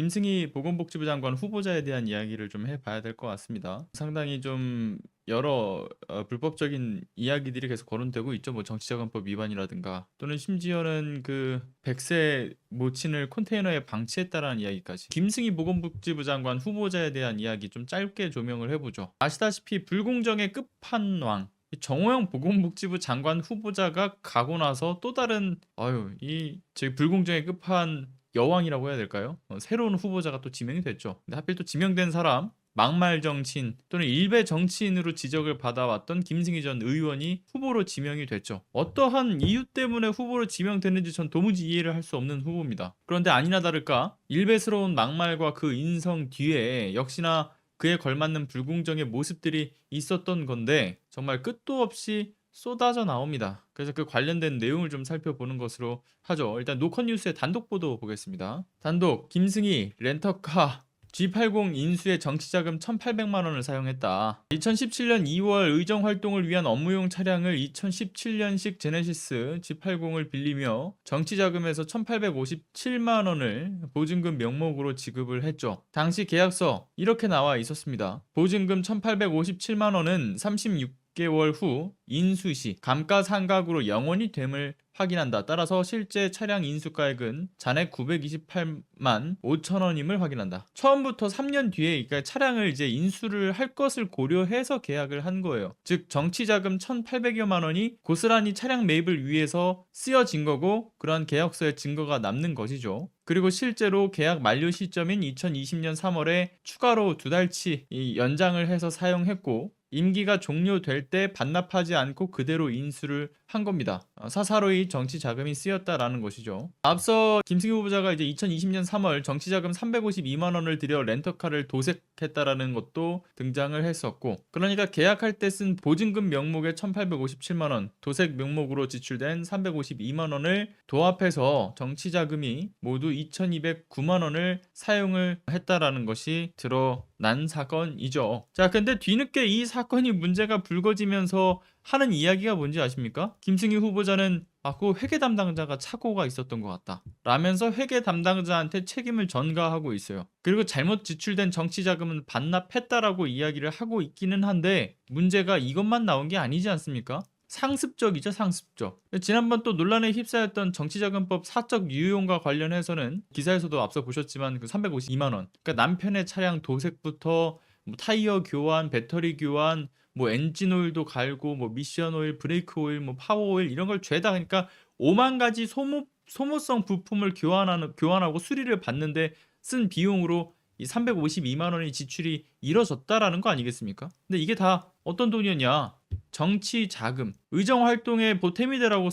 김승희 보건복지부 장관 후보자에 대한 이야기를 좀 해봐야 될 것 같습니다. 상당히 좀 여러 불법적인 이야기들이 계속 거론되고 있죠. 뭐 정치자금법 위반이라든가 또는 심지어는 그 100세 모친을 컨테이너에 방치했다라는 이야기까지. 김승희 보건복지부 장관 후보자에 대한 이야기 좀 짧게 조명을 해보죠. 아시다시피 불공정의 끝판왕 정호영 보건복지부 장관 후보자가 가고 나서 또 다른 제 불공정의 끝판 여왕이라고 해야 될까요? 새로운 후보자가 또 지명이 됐죠. 근데 하필 또 지명된 사람 막말 정치인 또는 일베 정치인으로 지적을 받아왔던 김승희 전 의원이 후보로 지명이 됐죠. 어떠한 이유 때문에 후보로 지명됐는지 전 도무지 이해를 할 수 없는 후보입니다. 그런데 아니나 다를까 일베스러운 막말과 그 인성 뒤에 역시나 그에 걸맞는 불공정의 모습들이 있었던 건데 정말 끝도 없이 쏟아져 나옵니다. 그래서 그 관련된 내용을 좀 살펴보는 것으로 하죠. 일단 노컷뉴스의 단독 보도 보겠습니다. 단독 김승희 렌터카 G80 인수에 정치자금 1,800만 원을 사용했다. 2017년 2월 의정 활동을 위한 업무용 차량을 2017년식 제네시스 G80을 빌리며 정치자금에서 1,857만 원을 보증금 명목으로 지급을 했죠. 당시 계약서 이렇게 나와 있었습니다. 보증금 1,857만 원은 36개월 후 인수 시 감가상각으로 영원히 됨을 확인한다. 따라서 실제 차량 인수가액은 잔액 928만 5천 원임을 확인한다. 처음부터 3년 뒤에 그러니까 차량을 이제 인수를 할 것을 고려해서 계약을 한 거예요. 즉 정치자금 1,800여만 원이 고스란히 차량 매입을 위해서 쓰여진 거고 그러한 계약서에 증거가 남는 것이죠. 그리고 실제로 계약 만료 시점인 2020년 3월에 추가로 2달치 연장을 해서 사용했고 임기가 종료될 때 반납하지 않고 그대로 인수를 한 겁니다. 사사로이 정치 자금이 쓰였다라는 것이죠. 앞서 김승희 후보자가 이제 2020년 3월 정치자금 352만 원을 들여 렌터카를 도색했다라는 것도 등장을 했었고, 그러니까 계약할 때 쓴 보증금 명목의 1,857만 원, 도색 명목으로 지출된 352만 원을 도합해서 정치자금이 모두 2,209만 원을 사용을 했다라는 것이 드러난 사건이죠. 자, 근데 뒤늦게 이 사건이 문제가 불거지면서 하는 이야기가 뭔지 아십니까? 김승희 후보자는 그 회계 담당자가 착오가 있었던 것 같다 라면서 회계 담당자한테 책임을 전가하고 있어요. 그리고 잘못 지출된 정치자금은 반납했다라고 이야기를 하고 있기는 한데 문제가 이것만 나온 게 아니지 않습니까? 상습적이죠, 상습적. 지난번 또 논란에 휩싸였던 정치자금법 사적 유용과 관련해서는 기사에서도 앞서 보셨지만 그 352만 원. 그러니까 남편의 차량 도색부터 뭐 타이어 교환, 배터리 교환, 뭐 엔진 오일도 갈고 뭐 미션 오일, 브레이크 오일, 뭐 파워 오일 이런 걸 죄다 그러니까 5만 가지 소모성 부품을 교환하고 수리를 받는데 쓴 비용으로 이 352만 원의 지출이 이뤄졌다라는 거 아니겠습니까? 근데 이게 다 어떤 돈이었냐? 정치 자금, 의정 활동에 보탬이 되라고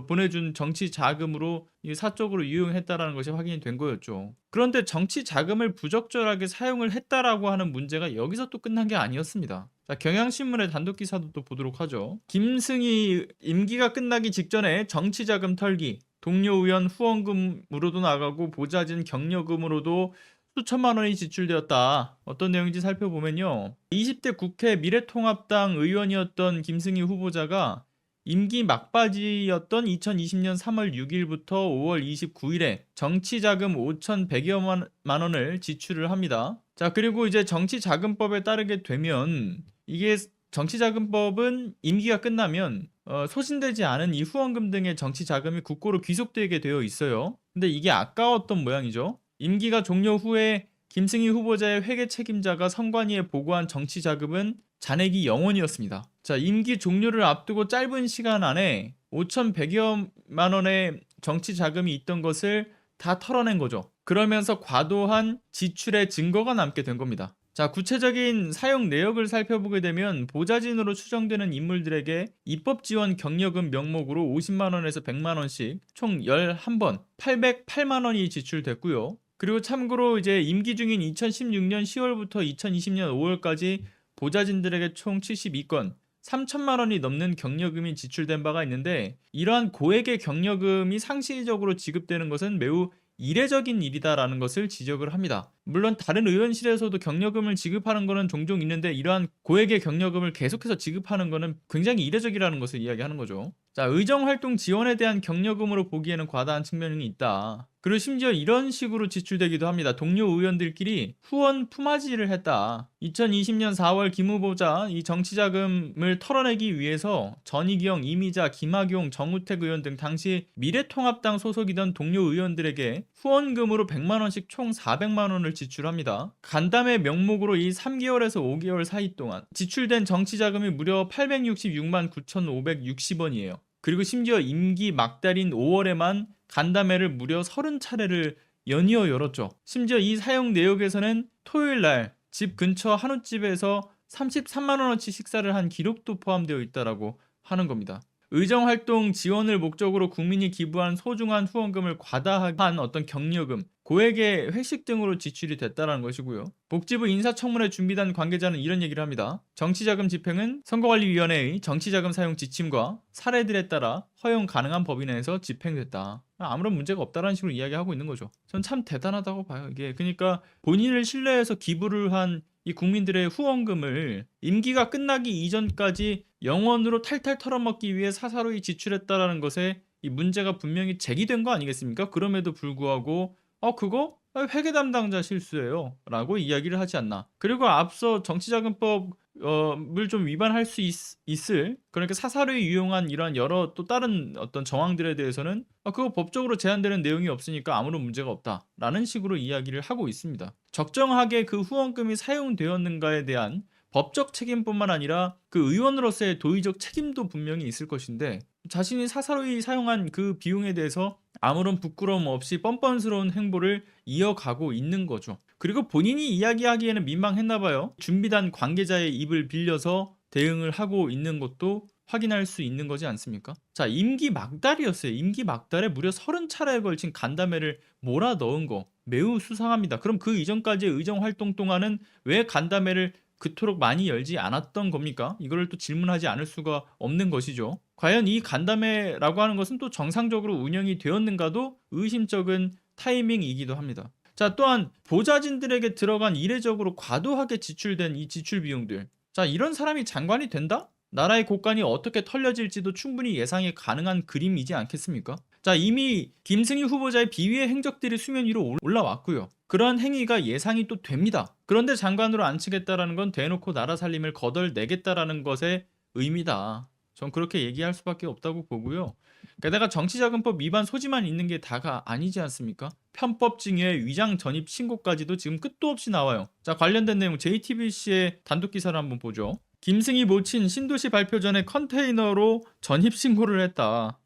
보내준 정치 자금으로 사적으로 유용했다라는 것이 확인이 된 거였죠. 그런데 정치 자금을 부적절하게 사용을 했다라고 하는 문제가 여기서 또 끝난 게 아니었습니다. 자, 경향신문의 단독 기사도 또 보도록 하죠. 김승희 임기가 끝나기 직전에 정치 자금 털기, 동료 의원 후원금으로도 나가고 보좌진 격려금으로도 수천만 원이 지출되었다. 어떤 내용인지 살펴보면요. 20대 국회 미래통합당 의원이었던 김승희 후보자가 임기 막바지였던 2020년 3월 6일부터 5월 29일에 정치자금 5,100여만 원을 지출을 합니다. 자, 그리고 이제 정치자금법에 따르게 되면 이게 정치자금법은 임기가 끝나면 소진되지 않은 이 후원금 등의 정치자금이 국고로 귀속되게 되어 있어요. 근데 이게 아까웠던 모양이죠. 임기가 종료 후에 김승희 후보자의 회계 책임자가 선관위에 보고한 정치 자금은 잔액이 0원이었습니다. 자, 임기 종료를 앞두고 짧은 시간 안에 5,100여만 원의 정치 자금이 있던 것을 다 털어낸 거죠. 그러면서 과도한 지출의 증거가 남게 된 겁니다. 자, 구체적인 사용 내역을 살펴보게 되면 보좌진으로 추정되는 인물들에게 입법 지원 격려금 명목으로 50만 원에서 100만 원씩 총 11번 808만 원이 지출됐고요. 그리고 참고로 이제 임기 중인 2016년 10월부터 2020년 5월까지 보좌진들에게 총 72건 3천만 원이 넘는 격려금이 지출된 바가 있는데 이러한 고액의 격려금이 상시적으로 지급되는 것은 매우 이례적인 일이다라는 것을 지적을 합니다. 물론 다른 의원실에서도 격려금을 지급하는 것은 종종 있는데 이러한 고액의 격려금을 계속해서 지급하는 것은 굉장히 이례적이라는 것을 이야기하는 거죠. 자, 의정활동 지원에 대한 격려금으로 보기에는 과다한 측면이 있다. 그리고 심지어 이런 식으로 지출되기도 합니다. 동료 의원들끼리 후원 품앗이를 했다. 2020년 4월 김 후보자 이 정치자금을 털어내기 위해서 전희경, 이미자, 김학용, 정우택 의원 등 당시 미래통합당 소속이던 동료 의원들에게 후원금으로 100만 원씩 총 400만 원을 지출합니다. 간담회 명목으로 이 3개월에서 5개월 사이 동안 지출된 정치자금이 무려 866만 9,560원이에요. 그리고 심지어 임기 막달인 5월에만 간담회를 무려 30차례를 연이어 열었죠. 심지어 이 사용 내역에서는 토요일 날 집 근처 한우집에서 33만 원어치 식사를 한 기록도 포함되어 있다라고 하는 겁니다. 의정활동 지원을 목적으로 국민이 기부한 소중한 후원금을 과다한 어떤 격려금, 고액의 회식 등으로 지출이 됐다는 것이고요. 복지부 인사청문회 준비단 관계자는 이런 얘기를 합니다. 정치자금 집행은 선거관리위원회의 정치자금 사용 지침과 사례들에 따라 허용 가능한 범위 내에서 집행됐다. 아무런 문제가 없다라는 식으로 이야기하고 있는 거죠. 전 참 대단하다고 봐요. 이게 그러니까 본인을 신뢰해서 기부를 한 이 국민들의 후원금을 임기가 끝나기 이전까지 영원으로 탈탈 털어먹기 위해 사사로이 지출했다라는 것에 이 문제가 분명히 제기된 거 아니겠습니까? 그럼에도 불구하고 그거 회계 담당자 실수예요 라고 이야기를 하지 않나. 그리고 앞서 정치자금법 을 좀 위반할 수 있을, 그러니까 사사로이 유용한 이러한 여러 또 다른 어떤 정황들에 대해서는 그거 법적으로 제한되는 내용이 없으니까 아무런 문제가 없다라는 식으로 이야기를 하고 있습니다. 적정하게 그 후원금이 사용되었는가에 대한 법적 책임뿐만 아니라 그 의원으로서의 도의적 책임도 분명히 있을 것인데 자신이 사사로이 사용한 그 비용에 대해서 아무런 부끄러움 없이 뻔뻔스러운 행보를 이어가고 있는 거죠. 그리고 본인이 이야기하기에는 민망했나봐요. 준비단 관계자의 입을 빌려서 대응을 하고 있는 것도 확인할 수 있는 거지 않습니까? 자, 임기 막달이었어요. 임기 막달에 무려 30차례에 걸친 간담회를 몰아넣은 거 매우 수상합니다. 그럼 그 이전까지의 의정활동 동안은 왜 간담회를 그토록 많이 열지 않았던 겁니까? 이거를 또 질문하지 않을 수가 없는 것이죠. 과연 이 간담회라고 하는 것은 또 정상적으로 운영이 되었는가도 의심쩍은 타이밍이기도 합니다. 자, 또한 보좌진들에게 들어간 이례적으로 과도하게 지출된 이 지출 비용들. 자, 이런 사람이 장관이 된다? 나라의 곳간이 어떻게 털려질지도 충분히 예상이 가능한 그림이지 않겠습니까? 자, 이미 김승희 후보자의 비위의 행적들이 수면 위로 올라왔고요. 그러한 행위가 예상이 또 됩니다. 그런데 장관으로 앉히겠다라는 건 대놓고 나라 살림을 거덜내겠다라는 것의 의미다. 전 그렇게 얘기할 수밖에 없다고 보고요. 게다가 정치자금법 위반 소지만 있는 게 다가 아니지 않습니까? 편법 증여의 위장 전입 신고까지도 지금 끝도 없이 나와요. 자, 관련된 내용 JTBC의 단독 기사를 한번 보죠. 김승희 모친 신도시 발표 전에 컨테이너로 전입 신고를 했다.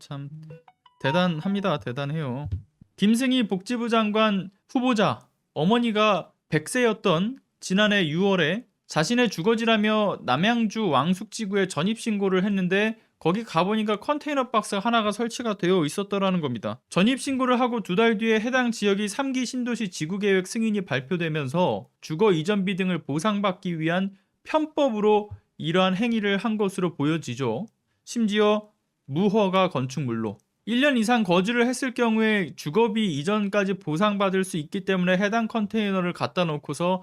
참 대단합니다. 대단해요. 김승희 복지부 장관 후보자 어머니가 100세였던 지난해 6월에 자신의 주거지라며 남양주 왕숙지구에 전입신고를 했는데 거기 가보니까 컨테이너 박스 하나가 설치가 되어 있었더라는 겁니다. 전입신고를 하고 2달 뒤에 해당 지역이 3기 신도시 지구계획 승인이 발표되면서 주거 이전비 등을 보상받기 위한 편법으로 이러한 행위를 한 것으로 보여지죠. 심지어 무허가 건축물로 1년 이상 거주를 했을 경우에 주거비 이전까지 보상받을 수 있기 때문에 해당 컨테이너를 갖다 놓고서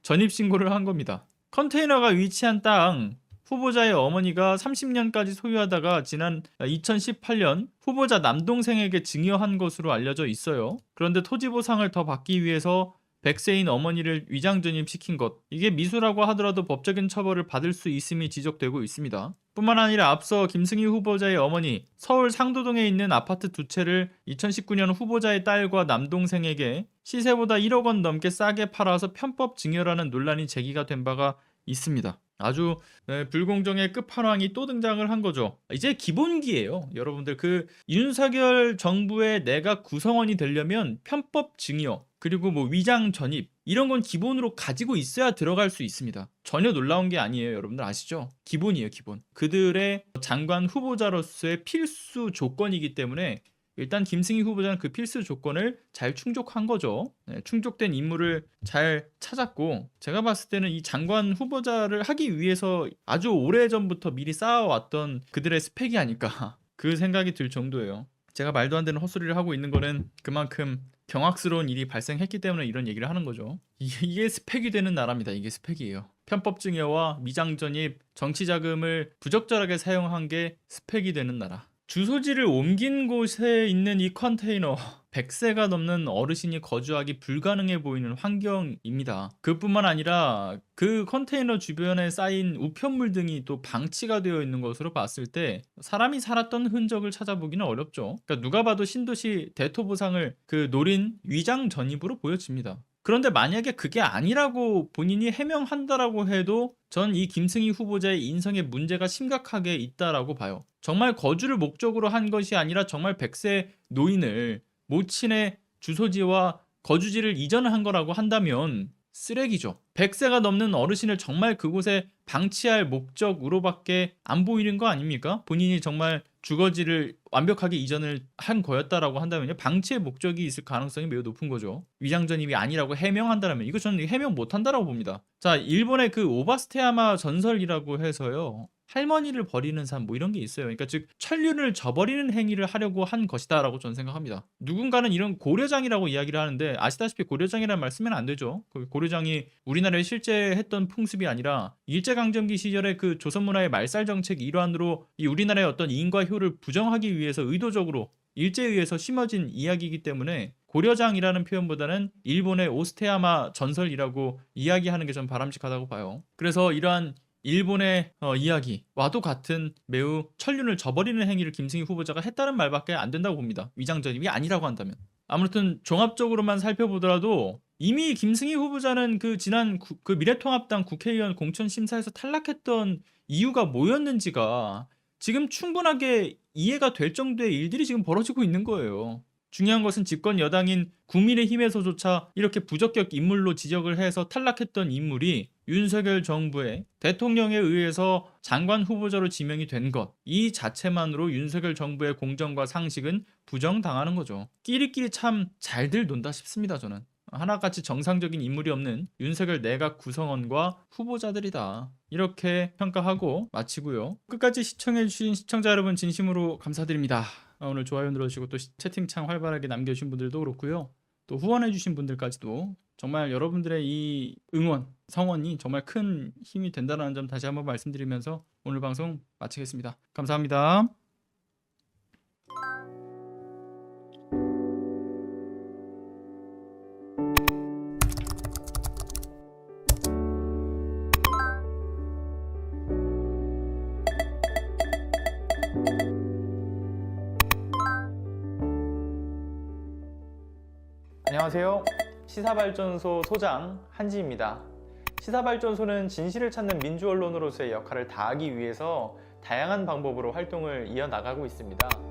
전입신고를 한 겁니다. 컨테이너가 위치한 땅, 후보자의 어머니가 30년까지 소유하다가 지난 2018년 후보자 남동생에게 증여한 것으로 알려져 있어요. 그런데 토지 보상을 더 받기 위해서 100세인 어머니를 위장전입시킨 것, 이게 미수라고 하더라도 법적인 처벌을 받을 수 있음이 지적되고 있습니다. 뿐만 아니라 앞서 김승희 후보자의 어머니 서울 상도동에 있는 아파트 2채를 2019년 후보자의 딸과 남동생에게 시세보다 1억 원 넘게 싸게 팔아서 편법 증여라는 논란이 제기가 된 바가 있습니다. 아주 불공정의 끝판왕이 또 등장을 한 거죠. 이제 기본기예요. 여러분들 그 윤석열 정부의 내각 구성원이 되려면 편법 증여 그리고 뭐 위장 전입 이런 건 기본으로 가지고 있어야 들어갈 수 있습니다. 전혀 놀라운 게 아니에요. 여러분들 아시죠? 기본이에요. 기본. 그들의 장관 후보자로서의 필수 조건이기 때문에 일단 김승희 후보자는 그 필수 조건을 잘 충족한 거죠. 충족된 인물을 잘 찾았고 제가 봤을 때는 이 장관 후보자를 하기 위해서 아주 오래전부터 미리 쌓아왔던 그들의 스펙이 아닐까 그 생각이 들 정도예요. 제가 말도 안 되는 헛소리를 하고 있는 거는 그만큼 경악스러운 일이 발생했기 때문에 이런 얘기를 하는 거죠. 이게 스펙이 되는 나라입니다. 이게 스펙이에요. 편법 증여와 미장 전입, 정치 자금을 부적절하게 사용한 게 스펙이 되는 나라. 주소지를 옮긴 곳에 있는 이 컨테이너 100세가 넘는 어르신이 거주하기 불가능해 보이는 환경입니다. 그뿐만 아니라 그 컨테이너 주변에 쌓인 우편물 등이 또 방치가 되어 있는 것으로 봤을 때 사람이 살았던 흔적을 찾아보기는 어렵죠. 그러니까 누가 봐도 신도시 대토보상을 그 노린 위장 전입으로 보여집니다. 그런데 만약에 그게 아니라고 본인이 해명한다라고 해도 전 이 김승희 후보자의 인성에 문제가 심각하게 있다라고 봐요. 정말 거주를 목적으로 한 것이 아니라 정말 100세 노인을 모친의 주소지와 거주지를 이전한 거라고 한다면 쓰레기죠. 100세가 넘는 어르신을 정말 그곳에 방치할 목적으로밖에 안 보이는 거 아닙니까? 본인이 정말 주거지를 완벽하게 이전을 한 거였다라고 한다면요, 방치의 목적이 있을 가능성이 매우 높은 거죠. 위장 전입이 아니라고 해명한다면 이거 저는 해명 못한다라고 봅니다. 자, 일본의 그 오바스테야마 전설이라고 해서요, 할머니를 버리는 삶 뭐 이런 게 있어요. 그러니까 즉 천륜을 저버리는 행위를 하려고 한 것이다라고 저는 생각합니다. 누군가는 이런 고려장이라고 이야기를 하는데 아시다시피 고려장이라는 말 쓰면 안 되죠. 그 고려장이 우리나라에 실제 했던 풍습이 아니라 일제강점기 시절에 그 조선문화의 말살 정책 일환으로 이 우리나라의 어떤 인과 효를 부정하기 위해서 의도적으로 일제에 의해서 심어진 이야기이기 때문에 고려장이라는 표현보다는 일본의 오스테야마 전설이라고 이야기하는 게 전 바람직하다고 봐요. 그래서 이러한 일본의 이야기와도 같은 매우 천륜을 저버리는 행위를 김승희 후보자가 했다는 말밖에 안 된다고 봅니다. 위장전입이 아니라고 한다면. 아무튼 종합적으로만 살펴보더라도 이미 김승희 후보자는 그 지난 그 미래통합당 국회의원 공천 심사에서 탈락했던 이유가 뭐였는지가 지금 충분하게 이해가 될 정도의 일들이 지금 벌어지고 있는 거예요. 중요한 것은 집권 여당인 국민의힘에서조차 이렇게 부적격 인물로 지적을 해서 탈락했던 인물이 윤석열 정부의 대통령에 의해서 장관 후보자로 지명이 된 것, 이 자체만으로 윤석열 정부의 공정과 상식은 부정당하는 거죠. 끼리끼리 참 잘들 논다 싶습니다. 저는 하나같이 정상적인 인물이 없는 윤석열 내각 구성원과 후보자들이다, 이렇게 평가하고 마치고요. 끝까지 시청해주신 시청자 여러분 진심으로 감사드립니다. 오늘 좋아요 눌러주시고 또 채팅창 활발하게 남겨주신 분들도 그렇고요. 또 후원해주신 분들까지도 정말 여러분들의 이 응원, 성원이 정말 큰 힘이 된다는 점 다시 한번 말씀드리면서 오늘 방송 마치겠습니다. 감사합니다. 안녕하세요. 시사발전소 소장 한지입니다. 시사발전소는 진실을 찾는 민주언론으로서의 역할을 다하기 위해서 다양한 방법으로 활동을 이어나가고 있습니다.